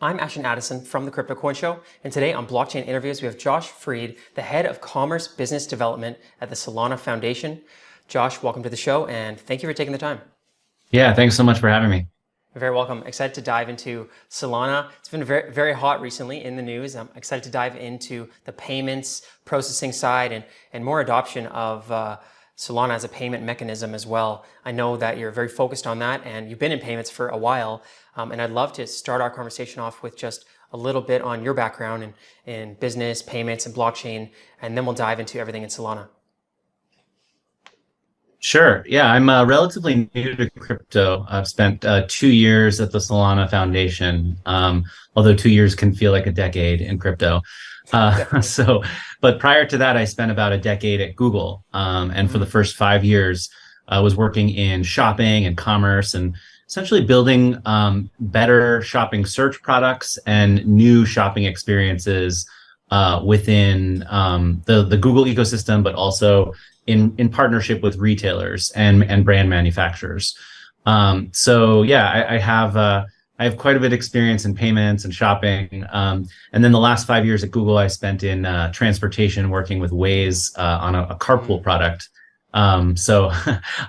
I'm Ashton from the Crypto Coin Show, and today on Blockchain Interviews, we have Josh Freed, the head of Commerce Business Development at the Solana Foundation. Josh, welcome to the show, and thank you for taking the time. Yeah, thanks so much for having me. You're very welcome. Excited to dive into Solana. It's been very, very hot recently in the news. I'm excited to dive into the payments processing side and more adoption of Solana as a payment mechanism as well. I know that you're very focused on that, and you've been in payments for a while. And I'd love to start our conversation off with just a little bit on your background in business, payments, and blockchain, and then we'll dive into everything in Solana. Sure. Yeah, I'm relatively new to crypto. I've spent 2 years at the Solana Foundation, although 2 years can feel like a decade in crypto. But prior to that, I spent about a decade at Google. And for the first 5 years, I was working in shopping and commerce and essentially building better shopping search products and new shopping experiences within the Google ecosystem, but also in partnership with retailers and brand manufacturers. So yeah, I have quite a bit of experience in payments and shopping. And then the last 5 years at Google, I spent in transportation working with Waze on a carpool product. So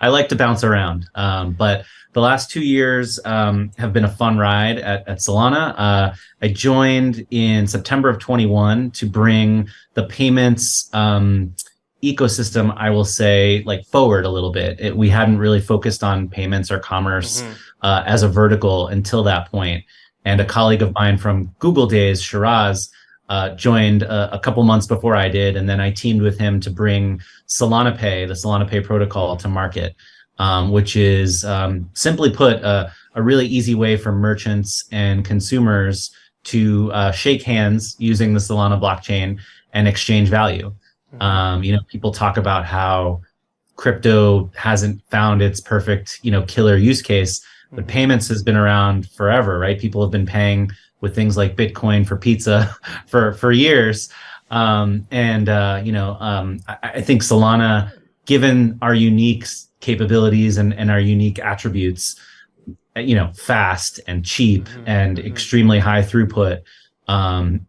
I like to bounce around. But the last 2 years have been a fun ride at Solana. I joined in September of 21 to bring the payments ecosystem, I will say, like forward a little bit. We hadn't really focused on payments or commerce as a vertical until that point. And a colleague of mine from Google days, Shiraz, joined a couple months before I did. And then I teamed with him to bring Solana Pay, the Solana Pay protocol, to market, which is simply put, a really easy way for merchants and consumers to shake hands using the Solana blockchain and exchange value. People talk about how crypto hasn't found its perfect, killer use case, but payments has been around forever, right? People have been paying with things like Bitcoin for pizza for years. I think Solana, given our unique capabilities and our unique attributes, fast and cheap and extremely high throughput,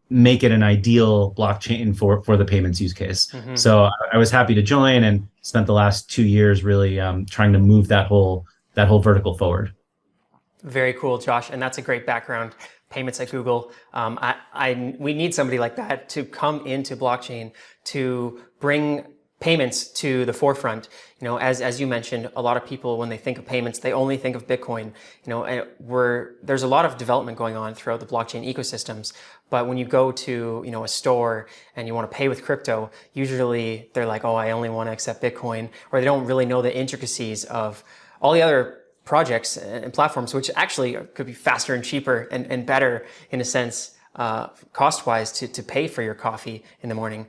make it an ideal blockchain for the payments use case. So I was happy to join and spent the last 2 years really trying to move that whole vertical forward. Very cool, Josh, and that's a great background. Payments at Google. We need somebody like that to come into blockchain to bring payments to the forefront. As you mentioned, a lot of people, when they think of payments, they only think of Bitcoin. There's a lot of development going on throughout the blockchain ecosystems. But when you go to, a store and you want to pay with crypto, usually they're like, oh, I only want to accept Bitcoin, or they don't really know the intricacies of all the other projects and platforms, which actually could be faster and cheaper and better in a sense, cost-wise to pay for your coffee in the morning.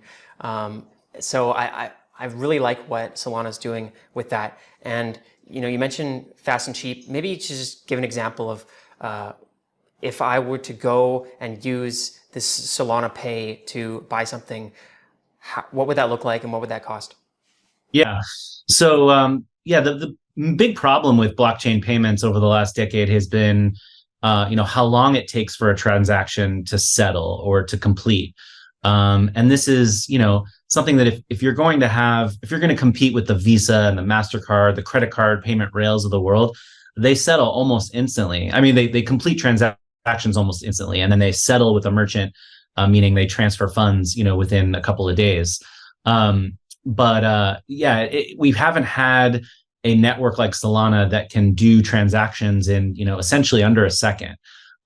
So I really like what Solana's doing with that. And, you mentioned fast and cheap. Maybe you should just give an example of if I were to go and use this Solana Pay to buy something, what would that look like and what would that cost? Yeah. So, the big problem with blockchain payments over the last decade has been, how long it takes for a transaction to settle or to complete. And this is, something that if you're going to compete with the Visa and the MasterCard, the credit card payment rails of the world, they settle almost instantly. I mean, they complete transactions almost instantly, and then they settle with a merchant, meaning they transfer funds, within a couple of days. We haven't had a network like Solana that can do transactions in, essentially under a second,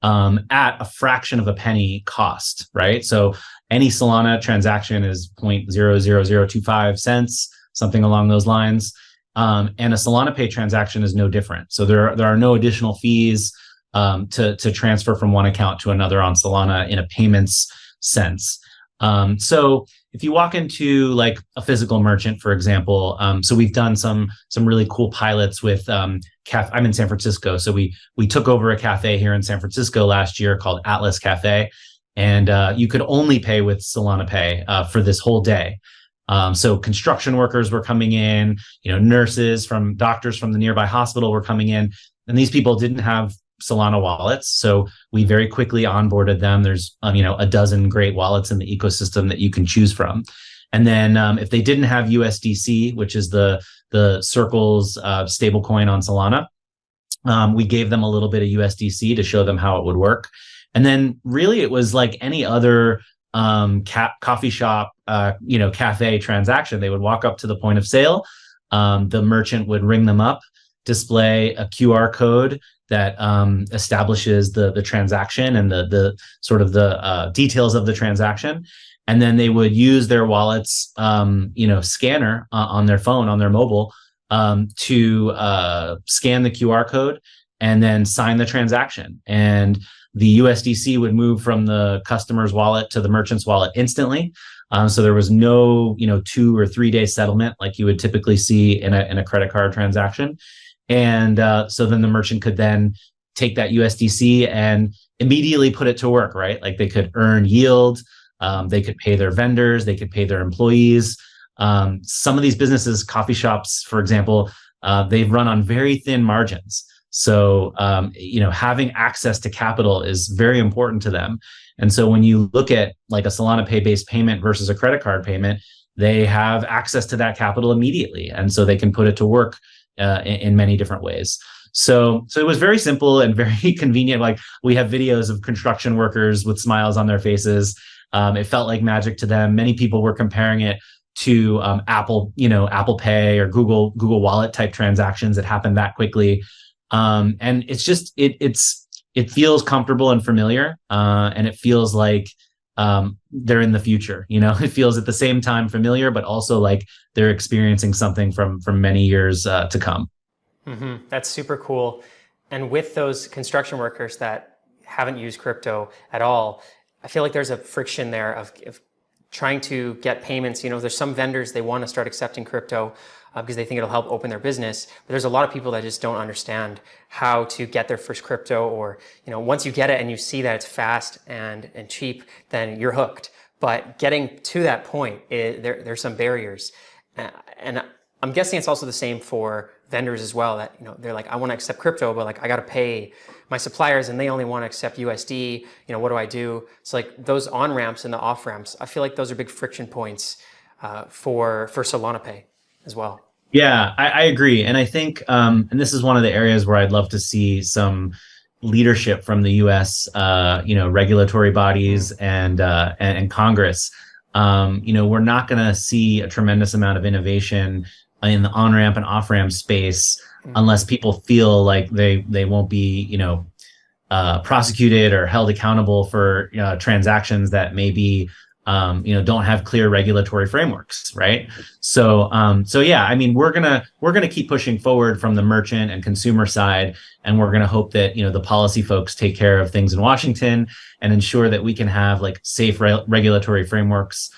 at a fraction of a penny cost, right? So any Solana transaction is 0.00025 cents, something along those lines. And a Solana Pay transaction is no different. So there are no additional fees to transfer from one account to another on Solana in a payments sense. So if you walk into like a physical merchant, for example, so we've done some really cool pilots with I'm in San Francisco, so we took over a cafe here in San Francisco last year called Atlas Cafe, and you could only pay with Solana Pay for this whole day. So construction workers were coming in, nurses doctors from the nearby hospital were coming in, and these people didn't have Solana wallets. So we very quickly onboarded them. There's a dozen great wallets in the ecosystem that you can choose from. And then if they didn't have USDC, which is the Circle's stablecoin on Solana, we gave them a little bit of USDC to show them how it would work. And then really it was like any other coffee shop, cafe transaction. They would walk up to the point of sale. The merchant would ring them up, display a QR code that establishes the transaction and the sort of the details of the transaction. And then they would use their wallet's scanner on their phone, on their mobile, to scan the QR code and then sign the transaction. And the USDC would move from the customer's wallet to the merchant's wallet instantly. So there was no 2 or 3 day settlement like you would typically see in a credit card transaction. And so then the merchant could then take that USDC and immediately put it to work, right? Like they could earn yield, they could pay their vendors, they could pay their employees. Some of these businesses, coffee shops, for example, they've run on very thin margins. So, having access to capital is very important to them. And so when you look at like a Solana Pay-based payment versus a credit card payment, they have access to that capital immediately. And so they can put it to work in many different ways. So it was very simple and very convenient. Like we have videos of construction workers with smiles on their faces. It felt like magic to them. Many people were comparing it to Apple Pay or Google Wallet type transactions that happen that quickly. And it's just it feels comfortable and familiar, and it feels like they're in the future. It feels at the same time familiar, but also like they're experiencing something from many years to come. Mm-hmm. That's super cool. And with those construction workers that haven't used crypto at all, I feel like there's a friction there of trying to get payments. There's some vendors, they want to start accepting crypto because they think it'll help open their business. But there's a lot of people that just don't understand how to get their first crypto, or, once you get it and you see that it's fast and cheap, then you're hooked. But getting to that point, there's some barriers. And I'm guessing it's also the same for vendors as well, that, they're like, I want to accept crypto, but like I got to pay my suppliers and they only want to accept USD. What do I do? It's like those on-ramps and the off-ramps, I feel like those are big friction points for Solana Pay as well. Yeah, I agree. And I think, and this is one of the areas where I'd love to see some leadership from the US, regulatory bodies and Congress. We're not going to see a tremendous amount of innovation in the on-ramp and off-ramp space unless people feel like they won't be, prosecuted or held accountable for transactions that maybe don't have clear regulatory frameworks, right? So yeah, I mean, we're gonna keep pushing forward from the merchant and consumer side, and we're gonna hope that the policy folks take care of things in Washington and ensure that we can have like safe regulatory frameworks,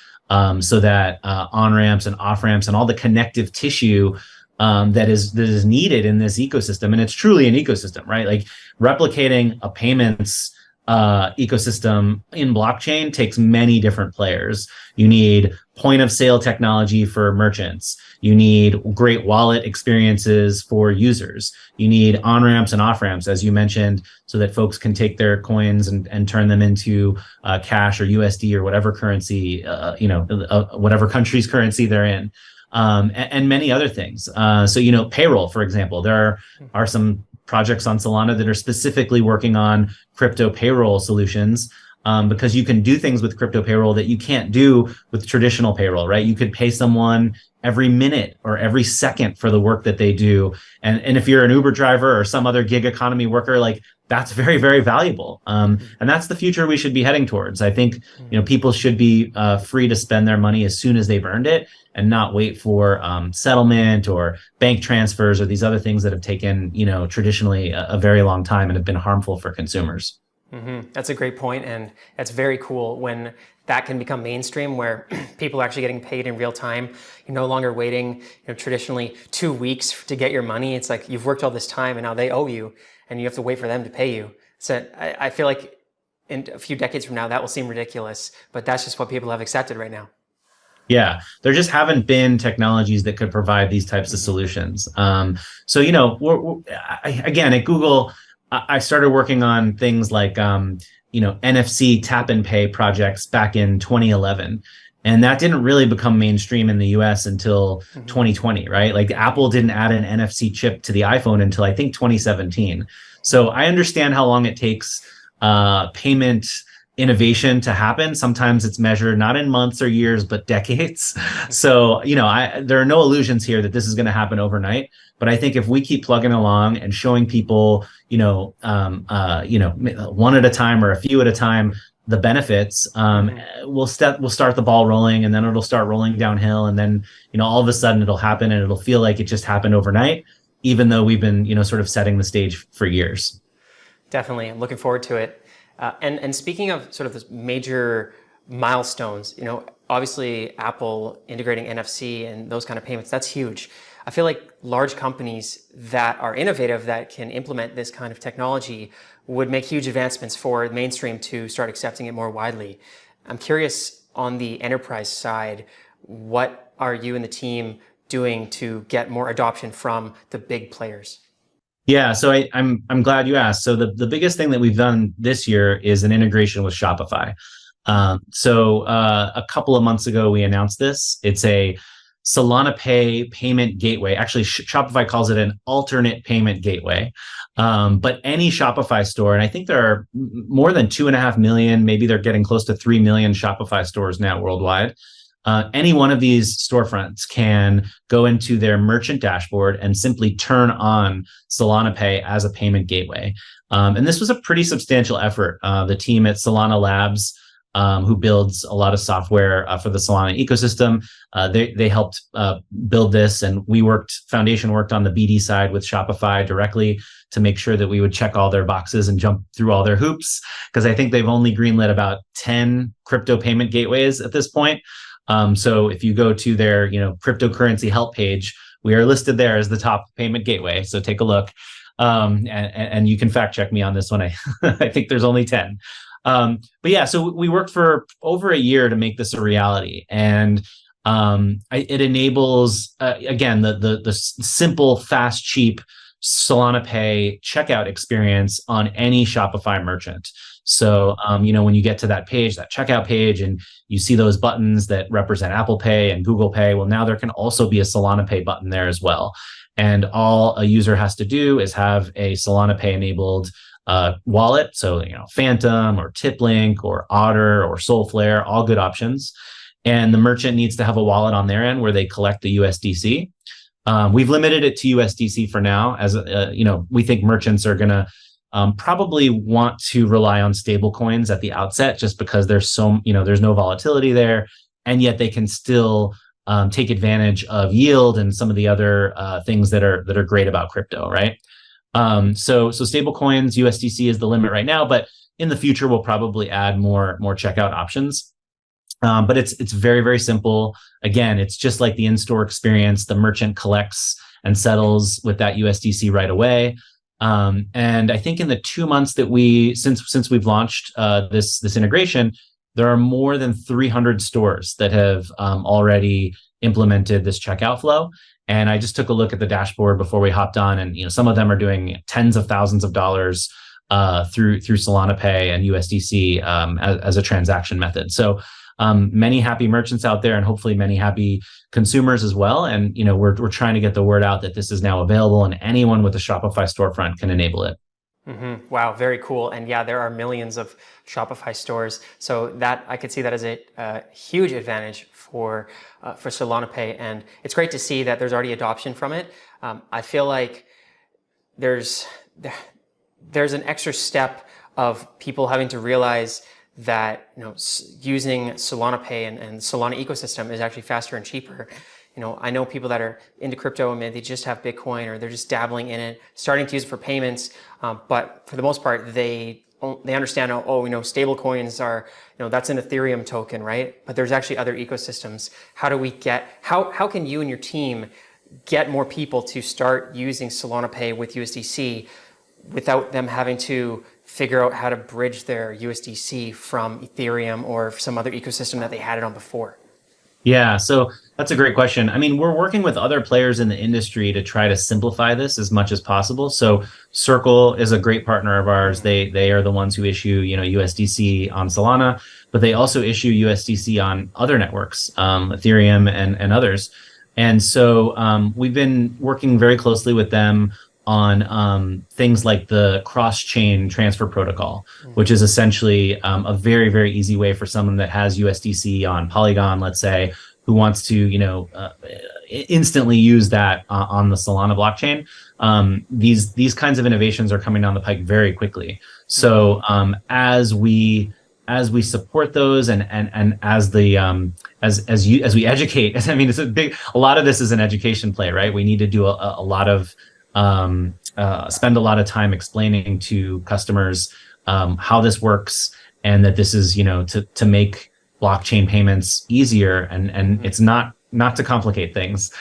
so that on ramps and off ramps and all the connective tissue that is needed in this ecosystem, and it's truly an ecosystem, right? Like replicating a payments ecosystem in blockchain takes many different players. You need point of sale technology for merchants. You need great wallet experiences for users. You need on ramps and off ramps, as you mentioned, so that folks can take their coins and turn them into cash or USD or whatever currency, whatever country's currency they're in, and many other things. So payroll, for example, there are some projects on Solana that are specifically working on crypto payroll solutions, because you can do things with crypto payroll that you can't do with traditional payroll, right? You could pay someone every minute or every second for the work that they do. And if you're an Uber driver or some other gig economy worker, like that's very, very valuable. And that's the future we should be heading towards. I think, people should be free to spend their money as soon as they've earned it and not wait for settlement or bank transfers or these other things that have taken, traditionally a very long time and have been harmful for consumers. Mm-hmm. That's a great point, and that's very cool when that can become mainstream, where people are actually getting paid in real time. You're no longer waiting, traditionally 2 weeks to get your money. It's like you've worked all this time and now they owe you, and you have to wait for them to pay you. So I feel like in a few decades from now, that will seem ridiculous, but that's just what people have accepted right now. Yeah, there just haven't been technologies that could provide these types of solutions. So, again, at Google, I started working on things like, NFC tap and pay projects back in 2011. And that didn't really become mainstream in the US until Hmm. 2020, right? Like Apple didn't add an NFC chip to the iPhone until I think 2017. So I understand how long it takes payment innovation to happen. Sometimes it's measured not in months or years, but decades. So, there are no illusions here that this is going to happen overnight. But I think if we keep plugging along and showing people, one at a time or a few at a time, the benefits, we'll start the ball rolling, and then it'll start rolling downhill, and then all of a sudden it'll happen, and it'll feel like it just happened overnight, even though we've been sort of setting the stage for years. Definitely. I'm looking forward to it. And speaking of sort of the major milestones, obviously Apple integrating NFC and those kind of payments, that's huge. I feel like large companies that are innovative, that can implement this kind of technology, would make huge advancements for the mainstream to start accepting it more widely. I'm curious, on the enterprise side, what are you and the team doing to get more adoption from the big players? Yeah, so I'm glad you asked. So the biggest thing that we've done this year is an integration with Shopify. So a couple of months ago, we announced this. It's a Solana Pay payment gateway. Actually, Shopify calls it an alternate payment gateway. But any Shopify store, and I think there are more than 2.5 million, maybe they're getting close to 3 million Shopify stores now worldwide. Any one of these storefronts can go into their merchant dashboard and simply turn on Solana Pay as a payment gateway. And this was a pretty substantial effort. The team at Salana Labs, who builds a lot of software for the Solana ecosystem, they helped build this, and Foundation worked on the BD side with Shopify directly to make sure that we would check all their boxes and jump through all their hoops, because I think they've only greenlit about 10 crypto payment gateways at this point. So if you go to their, cryptocurrency help page, we are listed there as the top payment gateway. So take a look, and you can fact check me on this one. I think there's only 10. But yeah, so we worked for over a year to make this a reality, and it enables again the simple, fast, cheap Solana Pay checkout experience on any Shopify merchant. So, when you get to that page, that checkout page, and you see those buttons that represent Apple Pay and Google Pay, well, now there can also be a Solana Pay button there as well. And all a user has to do is have a Solana Pay enabled wallet. So, Phantom or TipLink or Otter or Soulflare, all good options. And the merchant needs to have a wallet on their end where they collect the USDC. We've limited it to USDC for now, as we think merchants are going to probably want to rely on stable coins at the outset, just because there's no volatility there, and yet they can still take advantage of yield and some of the other things that are great about crypto, right? So stable coins, USDC is the limit right now, but in the future we'll probably add more checkout options. But it's very, very simple. Again, it's just like the in-store experience. The merchant collects and settles with that USDC right away. And I think in the 2 months that since we've launched this integration, there are more than 300 stores that have already implemented this checkout flow. And I just took a look at the dashboard before we hopped on, and some of them are doing tens of thousands of dollars through Solana Pay and USDC as a transaction method. So many happy merchants out there, and hopefully many happy consumers as well. And we're trying to get the word out that this is now available, and anyone with a Shopify storefront can enable it. Mm-hmm. Wow, very cool. And yeah, there are millions of Shopify stores, so that I could see that as a huge advantage for Solana Pay. And it's great to see that there's already adoption from it. I feel like there's an extra step of people having to realize that using Solana Pay and Solana ecosystem is actually faster and cheaper. I know people that are into crypto and maybe they just have Bitcoin, or they're just dabbling in it, starting to use it for payments, but for the most part they understand, stable coins are, that's an Ethereum token, right? But there's actually other ecosystems. How can you and your team get more people to start using Solana Pay with USDC without them having to figure out how to bridge their USDC from Ethereum or some other ecosystem that they had it on before? Yeah, so That's a great question. I mean, we're working with other players in the industry to try to simplify this as much as possible. So Circle is a great partner of ours. They are the ones who issue, USDC on Solana, but they also issue USDC on other networks, Ethereum and others. And so we've been working very closely with them on things like the cross-chain transfer protocol, which is essentially a very, very easy way for someone that has USDC on Polygon, let's say, who wants to, instantly use that on the Solana blockchain. These kinds of innovations are coming down the pike very quickly. So as we support those and as we educate, I mean, a lot of this is an education play, right? We need to do a lot of spend a lot of time explaining to customers how this works, and that this is, to make blockchain payments easier, and it's not to complicate things.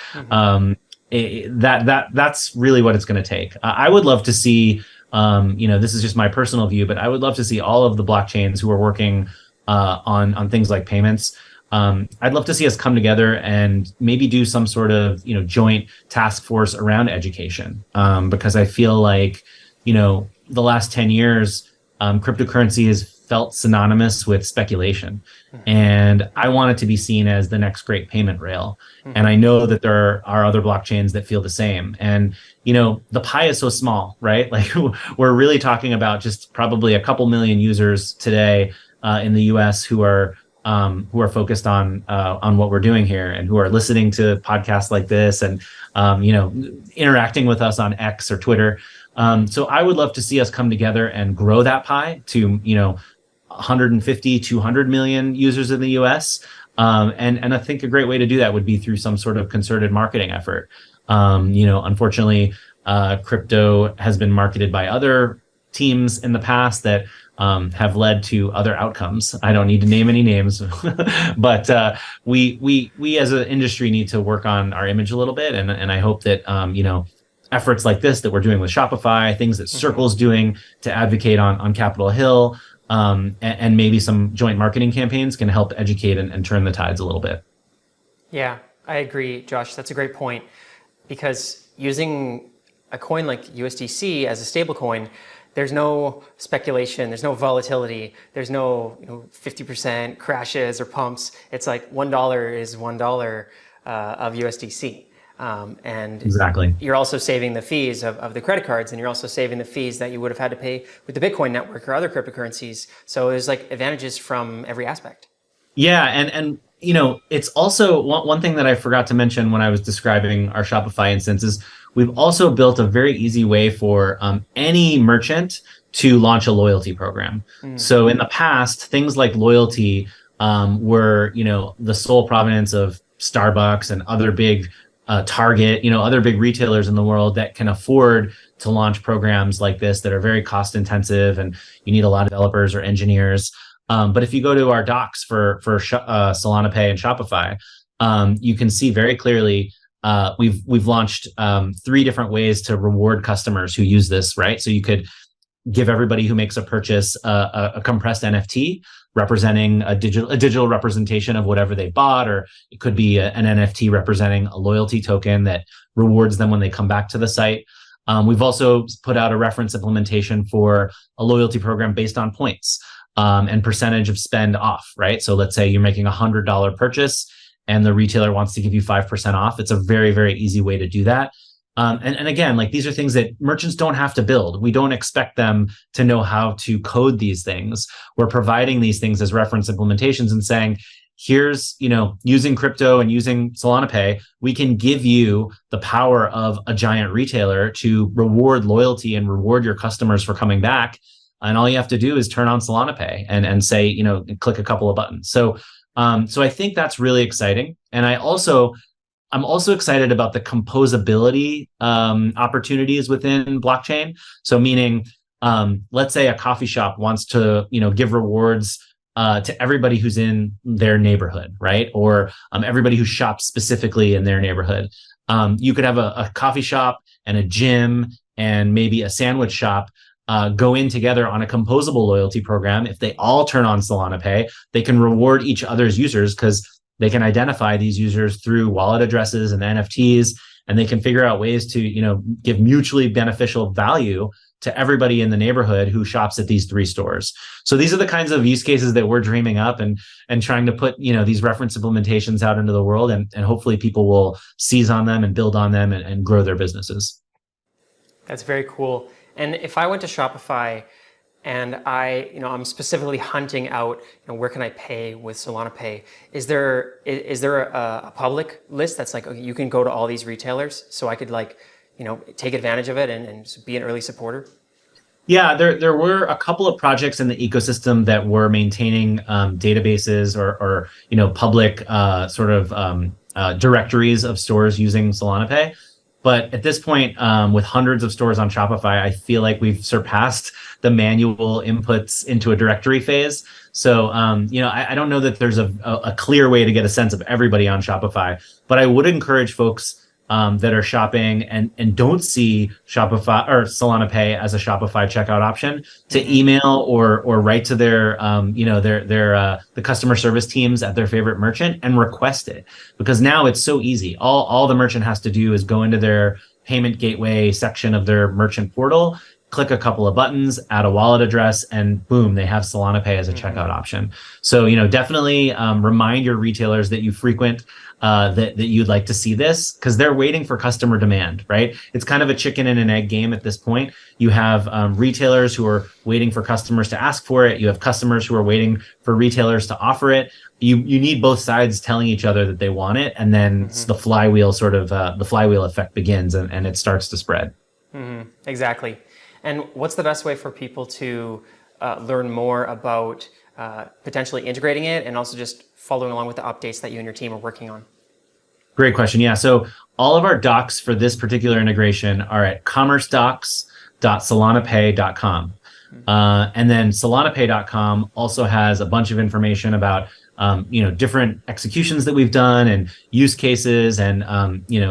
That's really what it's going to take. I would love to see, this is just my personal view, but I would love to see all of the blockchains who are working on things like payments. I'd love to see us come together and maybe do some sort of, joint task force around education, because I feel like, the last 10 years, cryptocurrency has felt synonymous with speculation, and I want it to be seen as the next great payment rail. And I know that there are other blockchains that feel the same. And the pie is so small, right? Like, we're really talking about just probably a couple million users today in the US who are focused on what we're doing here, and who are listening to podcasts like this, and interacting with us on X or Twitter. So I would love to see us come together and grow that pie to 150, 200 million users in the US. And I think a great way to do that would be through some sort of concerted marketing effort. Unfortunately, crypto has been marketed by other teams in the past that have led to other outcomes. I don't need to name any names, but we as an industry need to work on our image a little bit, and I hope that efforts like this that we're doing with Shopify, things that Circle's doing to advocate on Capitol Hill, and maybe some joint marketing campaigns can help educate and turn the tides a little bit. Yeah, I agree, Josh. That's a great point, because using a coin like USDC as a stable coin, there's no speculation, there's no volatility, there's no 50% crashes or pumps. It's like $1 is $1 of USDC. And exactly, you're also saving the fees of the credit cards, and you're also saving the fees that you would have had to pay with the Bitcoin network or other cryptocurrencies. So there's like advantages from every aspect. Yeah, and it's also one thing that I forgot to mention when I was describing our Shopify instance is we've also built a very easy way for any merchant to launch a loyalty program. So in the past, things like loyalty were the sole provenance of Starbucks and other big Target, other big retailers in the world that can afford to launch programs like this that are very cost intensive, and you need a lot of developers or engineers. But if you go to our docs for Solana Pay and Shopify, you can see very clearly we've launched 3 different ways to reward customers who use this, right? So you could give everybody who makes a purchase a compressed NFT representing a digital representation of whatever they bought, or it could be an NFT representing a loyalty token that rewards them when they come back to the site. We've also put out a reference implementation for a loyalty program based on points and percentage of spend off, right? So let's say you're making a $100 purchase and the retailer wants to give you 5% off. It's a very, very easy way to do that. And again, like, these are things that merchants don't have to build. We don't expect them to know how to code these things. We're providing these things as reference implementations and saying, here's, using crypto and using Solana Pay, we can give you the power of a giant retailer to reward loyalty and reward your customers for coming back. And all you have to do is turn on Solana Pay and say, click a couple of buttons. So I think that's really exciting. And I'm also excited about the composability opportunities within blockchain. So meaning, let's say a coffee shop wants to, give rewards to everybody who's in their neighborhood, right? Or everybody who shops specifically in their neighborhood. You could have a coffee shop and a gym and maybe a sandwich shop go in together on a composable loyalty program. If they all turn on Solana Pay, they can reward each other's users, because they can identify these users through wallet addresses and NFTs, and they can figure out ways to, give mutually beneficial value to everybody in the neighborhood who shops at these 3 stores. So these are the kinds of use cases that we're dreaming up and trying to put, these reference implementations out into the world, and hopefully people will seize on them and build on them and grow their businesses. That's very cool. And if I went to Shopify and I'm specifically hunting out, where can I pay with Solana Pay? Is there a public list that's like, okay, you can go to all these retailers, so I could take advantage of it and be an early supporter? Yeah, there were a couple of projects in the ecosystem that were maintaining databases or public directories of stores using Solana Pay. But at this point, with hundreds of stores on Shopify, I feel like we've surpassed the manual inputs into a directory phase. So, I don't know that there's a clear way to get a sense of everybody on Shopify, but I would encourage folks that are shopping and don't see Shopify or Solana Pay as a Shopify checkout option to email or write to their the customer service teams at their favorite merchant and request it, because now it's so easy. All the merchant has to do is go into their payment gateway section of their merchant portal, click a couple of buttons, add a wallet address, and boom, they have Solana Pay as a checkout option. So, definitely remind your retailers that you frequent that you'd like to see this, because they're waiting for customer demand, right? It's kind of a chicken and an egg game at this point. You have retailers who are waiting for customers to ask for it. You have customers who are waiting for retailers to offer it. You need both sides telling each other that they want it, and then the flywheel the flywheel effect begins and it starts to spread. Exactly. And what's the best way for people to learn more about potentially integrating it and also just following along with the updates that you and your team are working on? Great question. Yeah. So all of our docs for this particular integration are at commercedocs.solanapay.com. And then solanapay.com also has a bunch of information about different executions that we've done and use cases and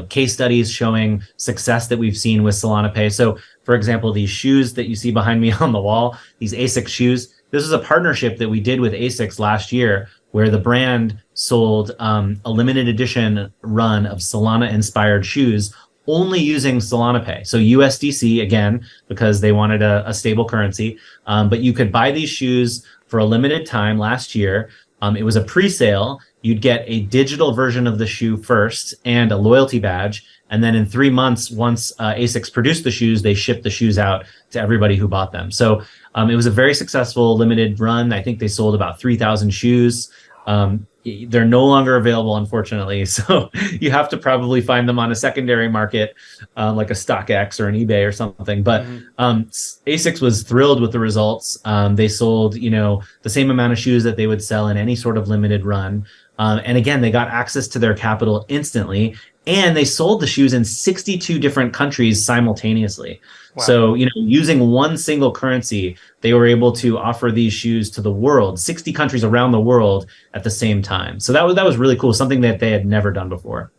case studies showing success that we've seen with Solana Pay. So, for example, these shoes that you see behind me on the wall, these ASICS shoes, this is a partnership that we did with ASICS last year, where the brand sold a limited edition run of Solana-inspired shoes only using Solana Pay. So USDC, again, because they wanted a stable currency. But you could buy these shoes for a limited time last year. It was a pre-sale. You'd get a digital version of the shoe first and a loyalty badge. And then in 3 months, once ASICS produced the shoes, they shipped the shoes out to everybody who bought them. So it was a very successful limited run. I think they sold about 3,000 shoes. They're no longer available, unfortunately. So you have to probably find them on a secondary market, like a StockX or an eBay or something. But ASICS was thrilled with the results. They sold, the same amount of shoes that they would sell in any sort of limited run. And again, they got access to their capital instantly. And they sold the shoes in 62 different countries simultaneously. Wow. So, using one single currency, they were able to offer these shoes to the world, 60 countries around the world at the same time. So that was really cool, something that they had never done before.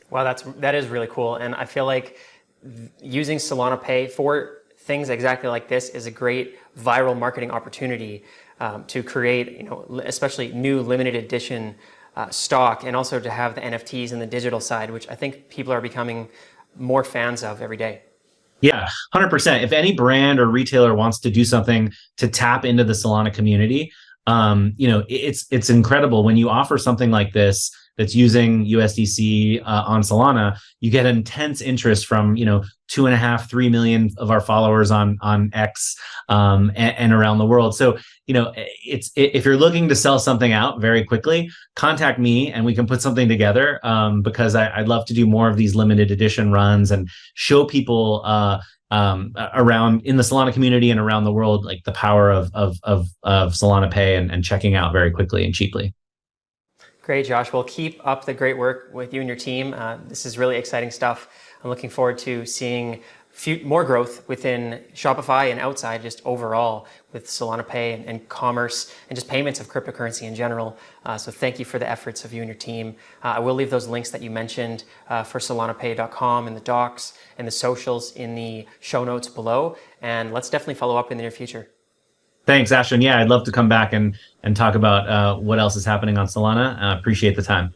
Wow, that is really cool. And I feel like using Solana Pay for things exactly like this is a great viral marketing opportunity to create, especially new limited edition stock, and also to have the NFTs and the digital side, which I think people are becoming more fans of every day. Yeah, 100%. If any brand or retailer wants to do something to tap into the Solana community, it's incredible when you offer something like this that's using USDC on Solana. You get intense interest from 2.5, 3 million of our followers on X and around the world. So if you're looking to sell something out very quickly, contact me and we can put something together, because I'd love to do more of these limited edition runs and show people around in the Solana community and around the world, like the power of Solana Pay and checking out very quickly and cheaply. Great, Josh. Well, keep up the great work with you and your team. This is really exciting stuff. I'm looking forward to seeing more growth within Shopify and outside just overall with Solana Pay and commerce and just payments of cryptocurrency in general. So thank you for the efforts of you and your team. I will leave those links that you mentioned for solanapay.com and the docs and the socials in the show notes below. And let's definitely follow up in the near future. Thanks, Ashton. Yeah, I'd love to come back and talk about what else is happening on Solana. Appreciate the time.